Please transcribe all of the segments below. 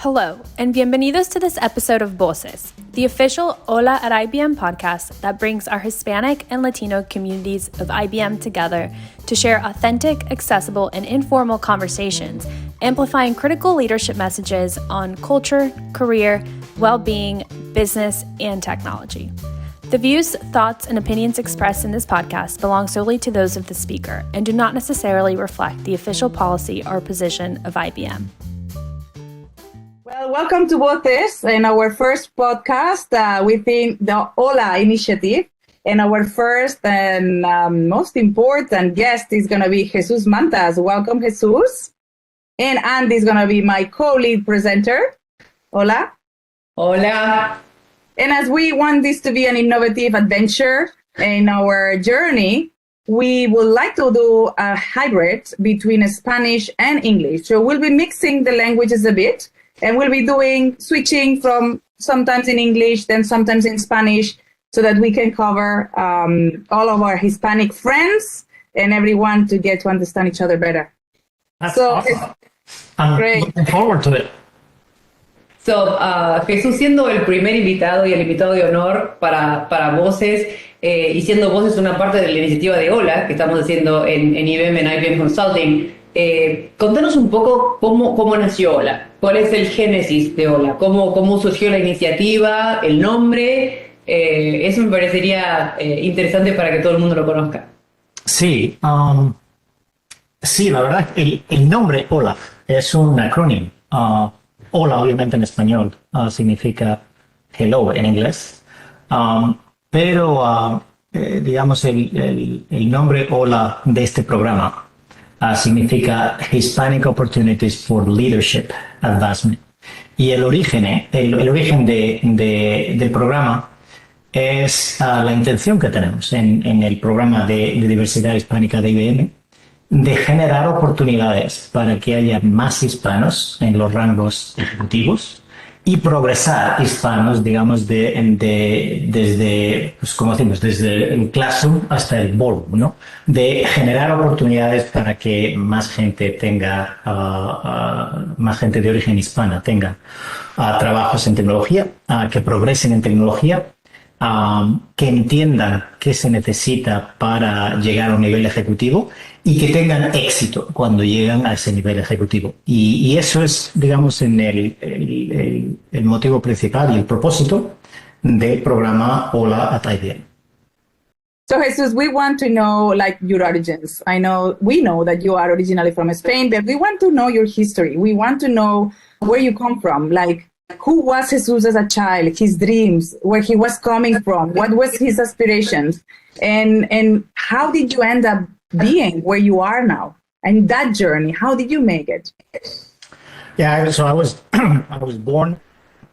Hello, and bienvenidos to this episode of Voces, the official Hola at IBM podcast that brings our Hispanic and Latino communities of IBM together to share authentic, accessible, and informal conversations, amplifying critical leadership messages on culture, career, well-being, business, and technology. The views, thoughts, and opinions expressed in this podcast belong solely to those of the speaker and do not necessarily reflect the official policy or position of IBM. Well, welcome to Voces in our first podcast within the Hola initiative. And our first and most important guest is going to be Jesús Mantas. Welcome, Jesús. And Andie is going to be my co-lead presenter. Hola. Hola. And as we want this to be an innovative adventure in our journey, we would like to do a hybrid between Spanish and English. So we'll be mixing the languages a bit. And we'll be switching from sometimes in English, then sometimes in Spanish, so that we can cover all of our Hispanic friends and everyone to get to understand each other better. That's awesome. I'm great. Looking forward to it. So, Jesús siendo el primer invitado y el invitado de honor para Voces, y siendo Voces una parte de la iniciativa de Hola, que estamos haciendo en IBM, en IBM Consulting, contanos un poco cómo nació Hola. ¿Cuál es el génesis de Hola? ¿Cómo surgió la iniciativa, el nombre? Eso me parecería interesante para que todo el mundo lo conozca. Sí, la verdad, el nombre Hola es un acrónimo. Hola, obviamente en español, significa hello en inglés. Pero, digamos, el nombre Hola de este programa significa Hispanic Opportunities for Leadership Advancement. Y el origen del programa es la intención que tenemos en el programa de diversidad hispánica de IBM de generar oportunidades para que haya más hispanos en los rangos ejecutivos y progresar hispanos, digamos, desde, pues, como decimos, desde el classroom hasta el boardroom, ¿no? De generar oportunidades para que más gente tenga, más gente de origen hispana tenga trabajos en tecnología, que progresen en tecnología, que entiendan qué se necesita para llegar a un nivel ejecutivo y que tengan éxito cuando llegan a ese nivel ejecutivo. Y eso es, digamos, el motivo principal y el propósito del programa Hola at IBM. So, Jesus, we want to know, like, your origins. We know that you are originally from Spain, but we want to know your history. We want to know where you come from, like, who was Jesus as a child, his dreams, where he was coming from, what was his aspirations, and how did you end up being where you are now? And that journey, how did you make it? Yeah, so I was I was born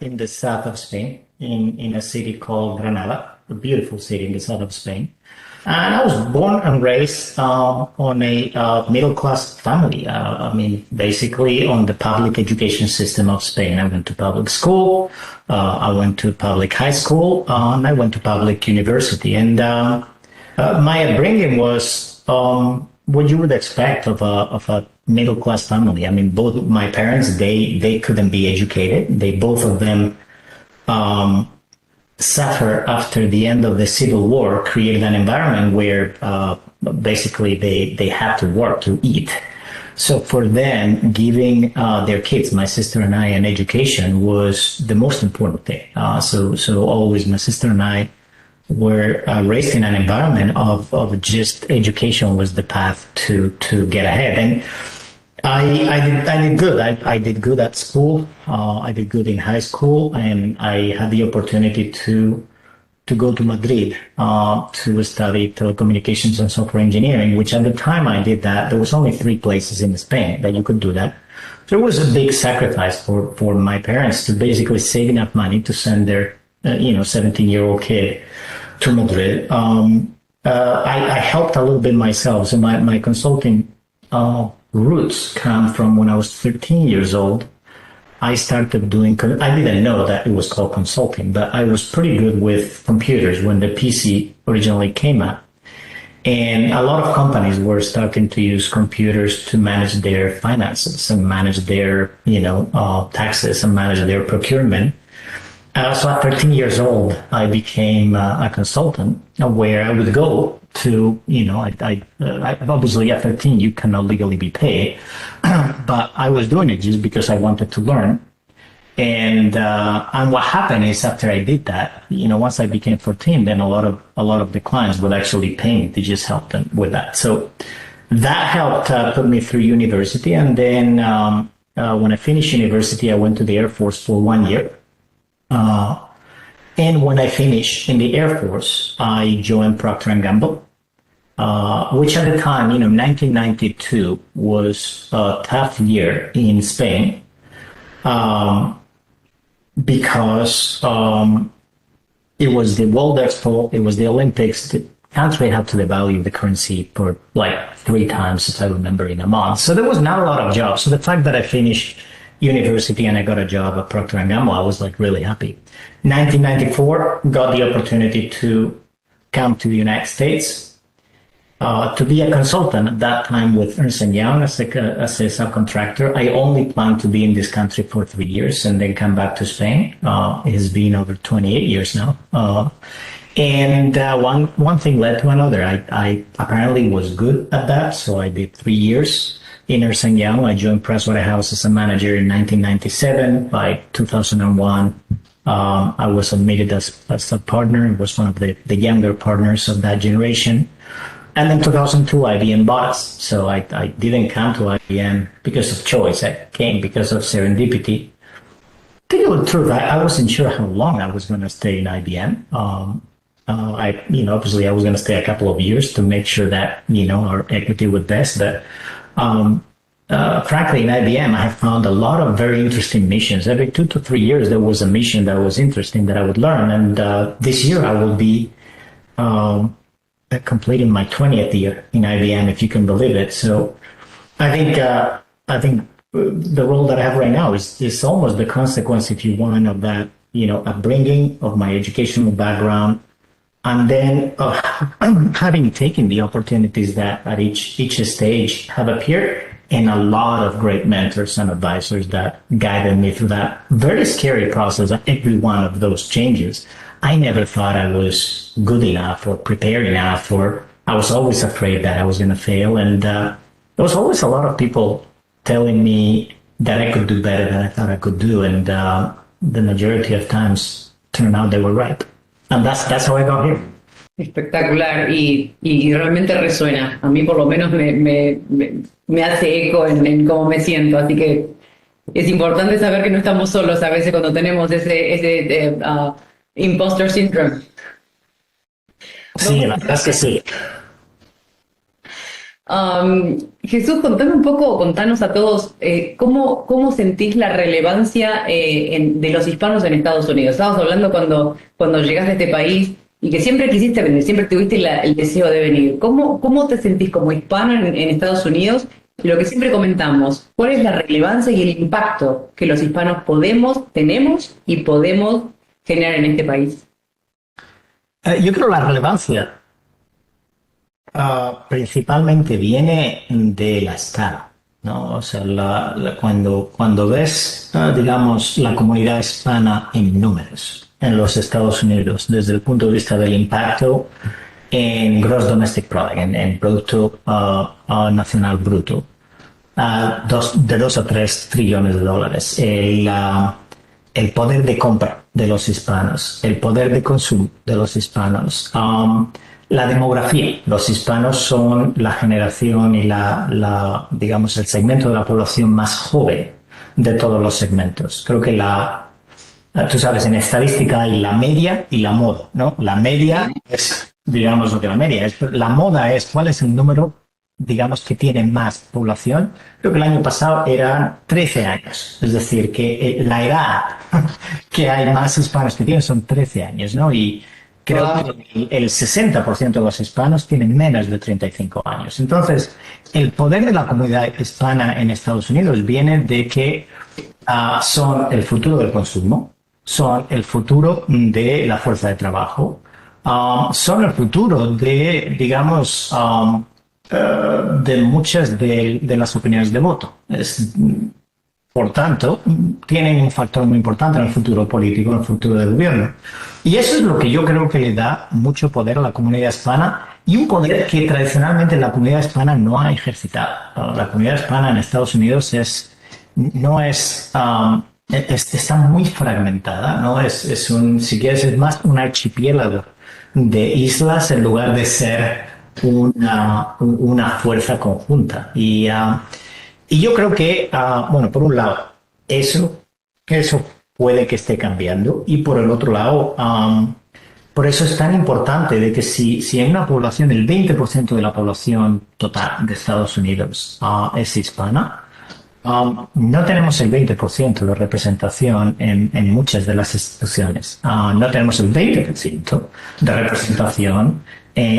in the south of Spain, in a city called Granada, a beautiful city in the south of Spain. And I was born and raised on a middle-class family. I mean, basically on the public education system of Spain. I went to public school, I went to public high school, and I went to public university. And my upbringing was what you would expect of a middle-class family. I mean, both my parents, they couldn't be educated. Both of them suffer after the end of the Civil War, created an environment where basically they had to work to eat. So for them, giving their kids, my sister and I, an education was the most important thing. So always my sister and I were raised in an environment of just education was the path to get ahead. And I did good. I did good at school. I did good in high school, and I had the opportunity to go to Madrid to study telecommunications and software engineering, which at the time I did that, there was only 3 places in Spain that you could do that. So it was a big sacrifice for my parents to basically save enough money to send their 17-year-old kid to Madrid. I helped a little bit myself. So my consulting roots come from when I was 13 years old. I started doing, I didn't know that it was called consulting, but I was pretty good with computers when the PC originally came out. And a lot of companies were starting to use computers to manage their finances and manage their, taxes and manage their procurement. So at 13 years old, I became a consultant where I would go to, I obviously at 13, you cannot legally be paid, but I was doing it just because I wanted to learn. And what happened is after I did that, once I became 14, then a lot of the clients would actually pay me to just help them with that. So that helped put me through university. And then when I finished university, I went to the Air Force for 1 year. And when I finished in the Air Force, I joined Procter & Gamble, which at the time, 1992 was a tough year in Spain. Because it was the World Expo, it was the Olympics. The country had to devalue the currency for like 3 times, if I remember, in a month. So there was not a lot of jobs. So the fact that I finished university and I got a job at Procter & Gamble, I was like really happy. 1994, got the opportunity to come to the United States to be a consultant at that time with Ernst & Young as a subcontractor. I only planned to be in this country for 3 years and then come back to Spain. It has been over 28 years now. And one thing led to another. I apparently was good at that, so I did 3 years in Ernst & Young. I joined Pricewaterhouse as a manager in 1997. By 2001, I was admitted as a partner. I was one of the younger partners of that generation. And then 2002, IBM bought us. So I didn't come to IBM because of choice. I came because of serendipity. To tell you the truth, I wasn't sure how long I was going to stay in IBM. Obviously I was going to stay a couple of years to make sure that, our equity would vest. But frankly, in IBM, I have found a lot of very interesting missions. Every 2 to 3 years, there was a mission that was interesting that I would learn. And this year I will be completing my 20th year in IBM, if you can believe it. So I think the role that I have right now is almost the consequence, if you want, of that, upbringing, of my educational background, and then having taken the opportunities that at each stage have appeared, and a lot of great mentors and advisors that guided me through that very scary process of every one of those changes. I never thought I was good enough or prepared enough, or I was always afraid that I was going to fail. And there was always a lot of people telling me that I could do better than I thought I could do. And the majority of times turned out they were right. And that's how I got here. Espectacular y realmente resuena. A mí por lo menos me hace eco en cómo me siento. Así que es importante saber que no estamos solos a veces cuando tenemos ese imposter syndrome. Sí, la verdad es que sí. Jesús, contanos a todos cómo sentís la relevancia de los hispanos en Estados Unidos. Estábamos hablando cuando llegaste a este país y que siempre quisiste venir, siempre tuviste el deseo de venir. ¿Cómo te sentís como hispano en Estados Unidos? Y lo que siempre comentamos, ¿cuál es la relevancia y el impacto que los hispanos tenemos y podemos generar en este país? Yo creo la relevancia principalmente viene de la escala, ¿no? O sea, cuando ves, digamos, la comunidad hispana en números en los Estados Unidos, desde el punto de vista del impacto en Gross Domestic Product, en Producto Nacional Bruto, de 2 a 3 trillones de dólares, el poder de compra de los hispanos, el poder de consumo de los hispanos, la demografía. Los hispanos son la generación y digamos, el segmento de la población más joven de todos los segmentos. Creo que tú sabes, en estadística hay la media y la moda, ¿no? La media es, digamos, lo que la media es. La moda es cuál es el número, digamos, que tiene más población. Creo que el año pasado eran 13 años. Es decir, que la edad que hay más hispanos que tienen son 13 años, ¿no? Y creo que el 60% de los hispanos tienen menos de 35 años. Entonces, el poder de la comunidad hispana en Estados Unidos viene de que son el futuro del consumo, son el futuro de la fuerza de trabajo, son el futuro de, digamos, de muchas de las opiniones de voto. Por tanto, tienen un factor muy importante en el futuro político, en el futuro del gobierno. Y eso es lo que yo creo que le da mucho poder a la comunidad hispana, y un poder que tradicionalmente la comunidad hispana no ha ejercitado. La comunidad hispana en Estados Unidos está muy fragmentada, ¿no? Si quieres, es más un archipiélago de islas en lugar de ser una fuerza conjunta. Y yo creo que, bueno, por un lado, eso puede que esté cambiando, y por el otro lado, por eso es tan importante de que si en una población, el 20% de la población total de Estados Unidos es hispana, no tenemos el 20% de representación en muchas de las instituciones. No tenemos el 20% de representación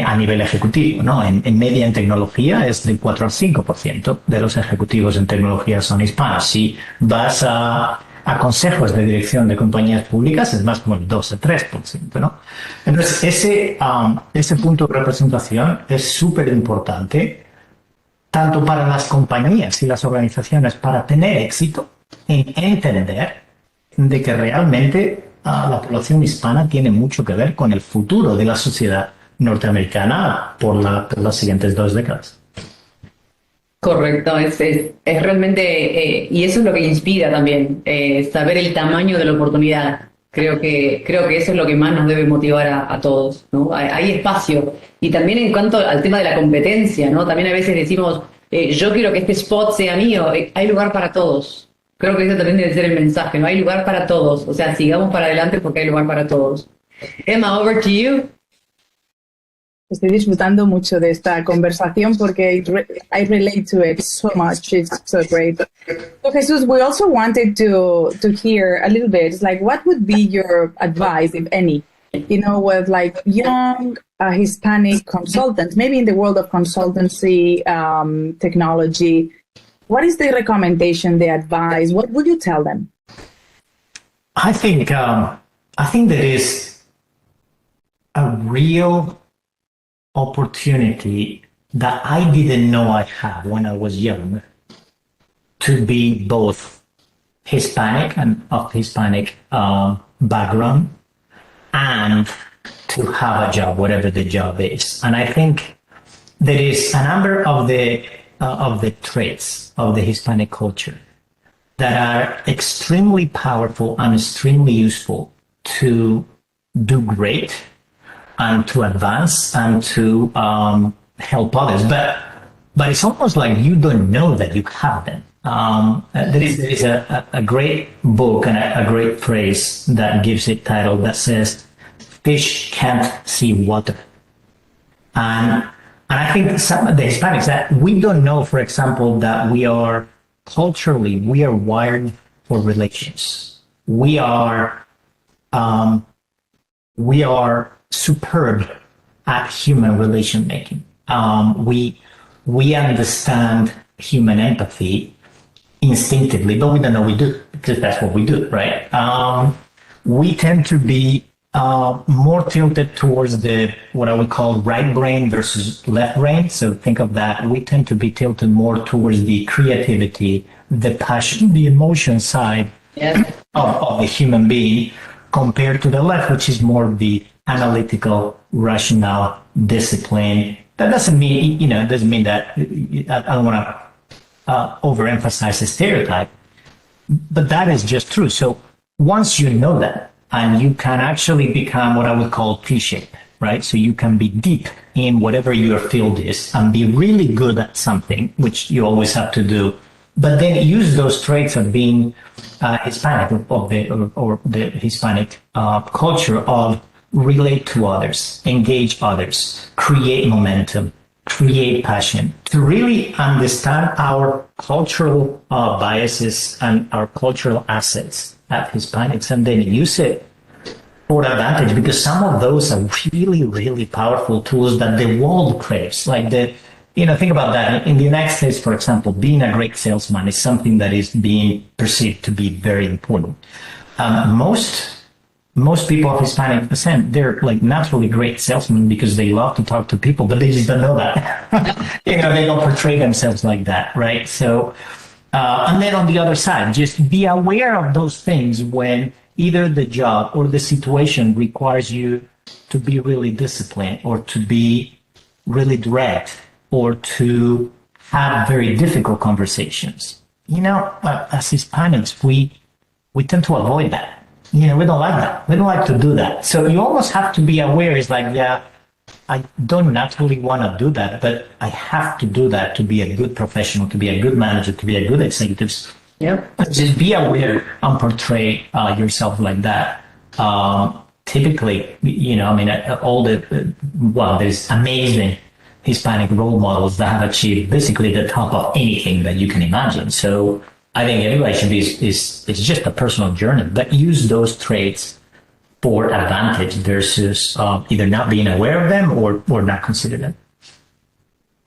a nivel ejecutivo, ¿no? En media en tecnología es del 4 al 5% de los ejecutivos en tecnología son hispanos. Si vas a consejos de dirección de compañías públicas, es más como el 2 al 3%, ¿no? Entonces, ese punto de representación es súper importante, tanto para las compañías y las organizaciones, para tener éxito en entender de que realmente la población hispana tiene mucho que ver con el futuro de la sociedad norteamericana por las siguientes 2 décadas. Correcto, es realmente, y eso es lo que inspira también, saber el tamaño de la oportunidad. Creo que eso es lo que más nos debe motivar a todos, ¿no? Hay espacio. Y también en cuanto al tema de la competencia, ¿no? También a veces decimos, yo quiero que este spot sea mío. Hay lugar para todos. Creo que ese también debe ser el mensaje, ¿no? Hay lugar para todos. O sea, sigamos para adelante porque hay lugar para todos. Emma, over to you. Estoy disfrutando mucho de esta conversación porque I relate to it so much. It's so great. So, Jesus, we also wanted to hear a little bit, like, what would be your advice, if any, with like young Hispanic consultants, maybe in the world of consultancy, technology? What is the recommendation, the advice? What would you tell them? I think there is a real opportunity that I didn't know I had when I was young to be both Hispanic and of Hispanic background, and to have a job, whatever the job is. And I think there is a number of the traits of the Hispanic culture that are extremely powerful and extremely useful to do great and to advance and to help others. But it's almost like you don't know that you have them. There is a great book and a great phrase that gives it title that says, "Fish can't see water." And I think some of the Hispanics, that we don't know, for example, that we are wired for relations. We are superb at human relation making. We understand human empathy instinctively, but we don't know we do, because that's what we do, right? We tend to be more tilted towards what I would call right brain versus left brain. So think of that. We tend to be tilted more towards the creativity, the passion, the emotion side of the human being, compared to the left, which is more of the analytical, rational, discipline. That doesn't mean, that I don't want to overemphasize the stereotype, but that is just true. So once you know that, and you can actually become what I would call T-shaped, right? So you can be deep in whatever your field is and be really good at something, which you always have to do, but then use those traits of being Hispanic, or the Hispanic culture of relate to others, engage others, create momentum, create passion, to really understand our cultural biases and our cultural assets at Hispanics, and then use it for advantage, because some of those are really, really powerful tools that the world craves. Like think about that. In the United States, for example, being a great salesman is something that is being perceived to be very important. most people of Hispanic descent, they're like naturally great salesmen because they love to talk to people, but they just don't know that. They don't portray themselves like that, right? So, and then on the other side, just be aware of those things when either the job or the situation requires you to be really disciplined or to be really direct or to have very difficult conversations. As Hispanics, we tend to avoid that. We don't like that. We don't like to do that. So you almost have to be aware. It's like, yeah, I don't naturally want to do that, but I have to do that to be a good professional, to be a good manager, to be a good executive. Yep. Just be aware and portray yourself like that. Typically, there's amazing Hispanic role models that have achieved basically the top of anything that you can imagine. So I think everybody should be, it's just a personal journey, but use those traits for advantage versus either not being aware of them or not consider them.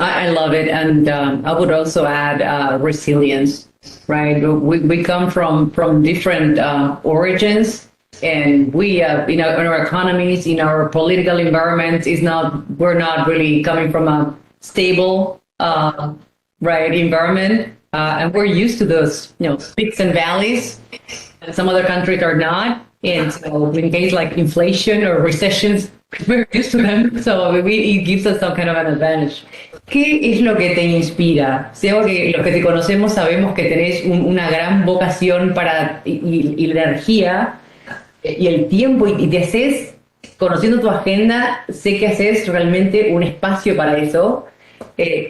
I love it. And I would also add resilience, right? We come from different origins, and we, in our economies, in our political environment, we're not really coming from a stable, environment. And we're used to those, peaks and valleys. And some other countries are not. And so in case like inflation or recessions, we're used to them. So it gives us some kind of an advantage. ¿Qué es lo que te inspira? Sé que los que te conocemos sabemos que tenés una gran vocación y la energía y el tiempo y te haces, conociendo tu agenda, sé que haces realmente un espacio para eso.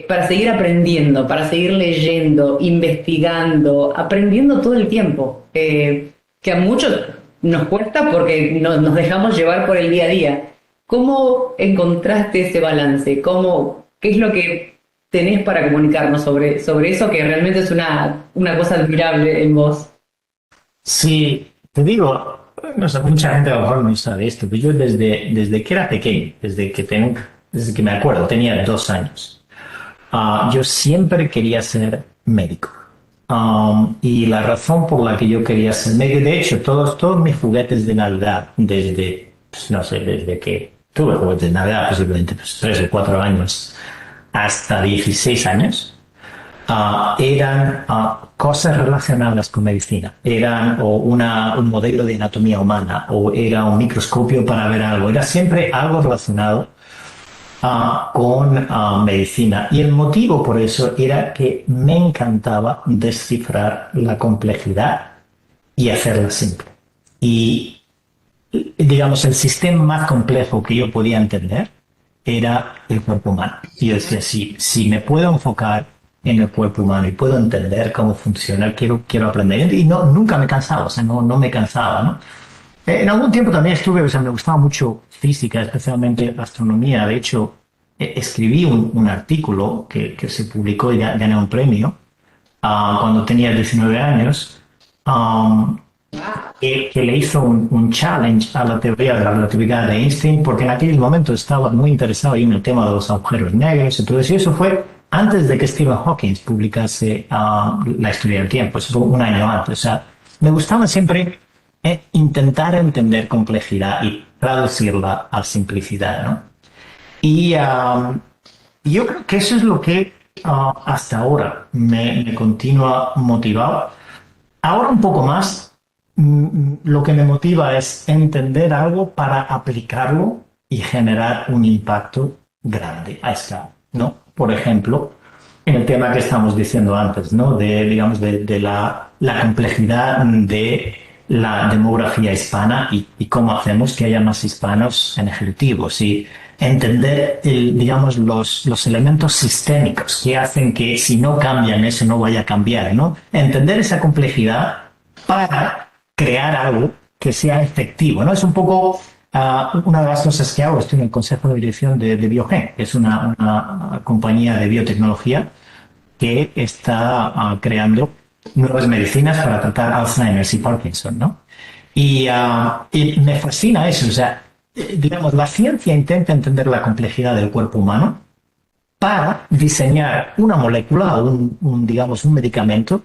Para seguir aprendiendo, para seguir leyendo, investigando, aprendiendo todo el tiempo, que a muchos nos cuesta porque nos dejamos llevar por el día a día. ¿Cómo encontraste ese balance? ¿Qué es lo que tenés para comunicarnos sobre eso, que realmente es una cosa admirable en vos? Sí, te digo, no sé, mucha gente a lo mejor no sabe esto, pero yo desde que era pequeño, desde que me acuerdo, tenía 2 años. Yo siempre quería ser médico. Y la razón por la que yo quería ser médico, de hecho, todos mis juguetes de Navidad, desde que tuve juguetes de Navidad, posiblemente 3 o 4 años, hasta 16 años, eran cosas relacionadas con medicina. Eran un modelo de anatomía humana, o era un microscopio para ver algo. Era siempre algo relacionado con medicina. Y el motivo por eso era que me encantaba descifrar la complejidad y hacerla simple. Y, digamos, el sistema más complejo que yo podía entender era el cuerpo humano. Y yo decía, si me puedo enfocar en el cuerpo humano y puedo entender cómo funciona, quiero aprender. Y nunca me cansaba, no me cansaba, ¿no? En algún tiempo también me gustaba mucho física, especialmente astronomía. De hecho, escribí un artículo que se publicó y gané un premio cuando tenía 19 años, que le hizo un challenge a la teoría de la relatividad de Einstein, porque en aquel momento estaba muy interesado en el tema de los agujeros negros. Entonces, eso fue antes de que Stephen Hawking publicase la historia del tiempo. Eso fue un año antes. O sea, me gustaba siempre intentar entender complejidad y traducirla a simplicidad, ¿no? Y yo creo que eso es lo que hasta ahora me continúa motivado. Ahora un poco más, lo que me motiva es entender algo para aplicarlo y generar un impacto grande a escala, ¿no? Por ejemplo, en el tema que estamos diciendo antes, ¿no? De la complejidad de la demografía hispana y cómo hacemos que haya más hispanos en ejecutivos y entender, los elementos sistémicos que hacen que si no cambian eso no vaya a cambiar, ¿no? Entender esa complejidad para crear algo que sea efectivo, ¿no? Es un poco una de las cosas que hago. Estoy en el consejo de dirección de Biogen, que es una compañía de biotecnología que está creando nuevas medicinas para tratar Alzheimer y Parkinson, ¿no? Y me fascina eso. O sea, la ciencia intenta entender la complejidad del cuerpo humano para diseñar una molécula o un medicamento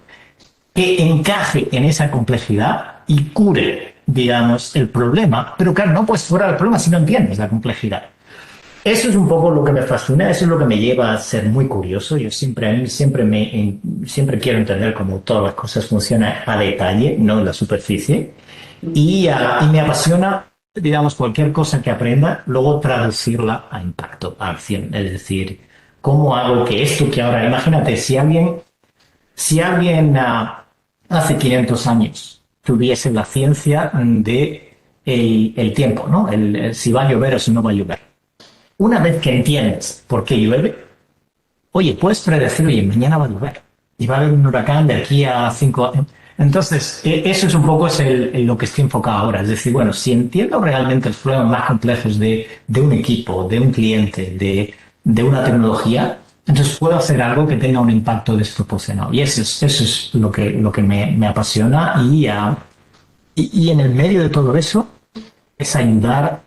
que encaje en esa complejidad y cure digamos, el problema, pero claro, no puedes fuera el problema si no entiendes la complejidad. Eso es un poco lo que me fascina, eso es lo que me lleva a ser muy curioso. Yo siempre quiero entender cómo todas las cosas funcionan a detalle, no en la superficie. Y me apasiona, digamos, cualquier cosa que aprenda, luego traducirla a impacto, a acción. Es decir, ¿cómo hago que esto que ahora, imagínate, si alguien hace 500 años tuviese la ciencia de el tiempo, ¿no? Si va a llover o si no va a llover. Una vez que entiendes por qué llueve, oye, puedes predecir, oye, mañana va a llover y va a haber un huracán de aquí a 5 años. Entonces, eso es un poco lo que estoy enfocado ahora. Es decir, bueno, si entiendo realmente los problemas más complejos de un equipo, de un cliente, de una tecnología, entonces puedo hacer algo que tenga un impacto desproporcionado. Y eso es lo que me apasiona. Y en el medio de todo eso es ayudar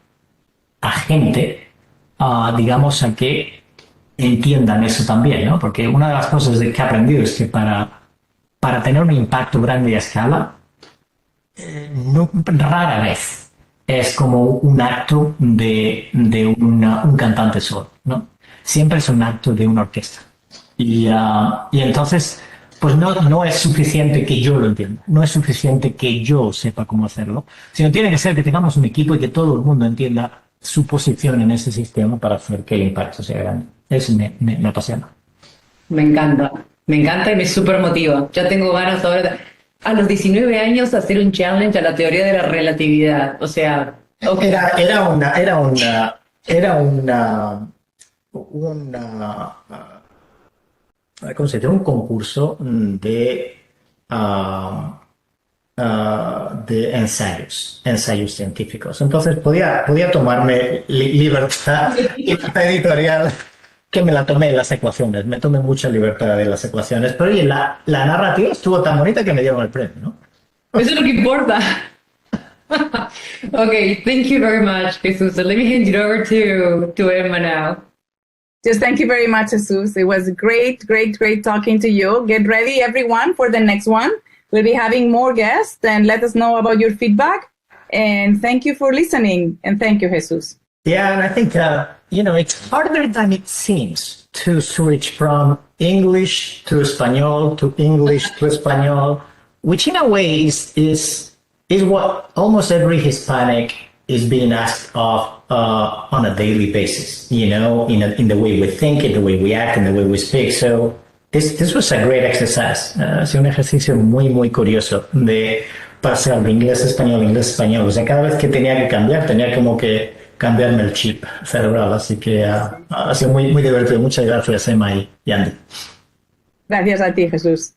a gente, digamos, a que entiendan eso también, ¿no? Porque una de las cosas que he aprendido es que para tener un impacto grande a escala, rara vez es como un acto de un cantante solo, ¿no? Siempre es un acto de una orquesta. Y entonces, pues no es suficiente que yo lo entienda, no es suficiente que yo sepa cómo hacerlo, sino tiene que ser que tengamos un equipo y que todo el mundo entienda su posición en ese sistema para hacer que el impacto sea grande. Eso me apasiona. Me encanta y me súper motiva. Ya tengo ganas ahora, a los 19 años, hacer un challenge a la teoría de la relatividad. O sea, okay. ¿Cómo se dice? Un concurso de ensayos científicos. Entonces podía tomarme libertad editorial, que me la tomé en las ecuaciones, me tomé mucha libertad de las ecuaciones, pero oye, la narrativa estuvo tan bonita que me dieron el premio, ¿no? Eso es lo que importa. Okay, thank you very much, Jesús. So let me hand it over to Emma now. Just thank you very much, Jesus. It was great talking to you. Get ready, everyone, for the next one. We'll be having more guests, and let us know about your feedback. And thank you for listening. And thank you, Jesus. Yeah, and I think, it's harder than it seems to switch from English to Espanol to English to Espanol, which in a way is what almost every Hispanic is being asked of on a daily basis, in the way we think, in the way we act, in the way we speak. So this was a great exercise. Ha sido un ejercicio muy, muy curioso de pasar de inglés a español. O sea, cada vez que tenía que cambiar, tenía como que cambiarme el chip cerebral. Así que ha sido muy, muy divertido. Muchas gracias, Emma y Andie. Gracias a ti, Jesús.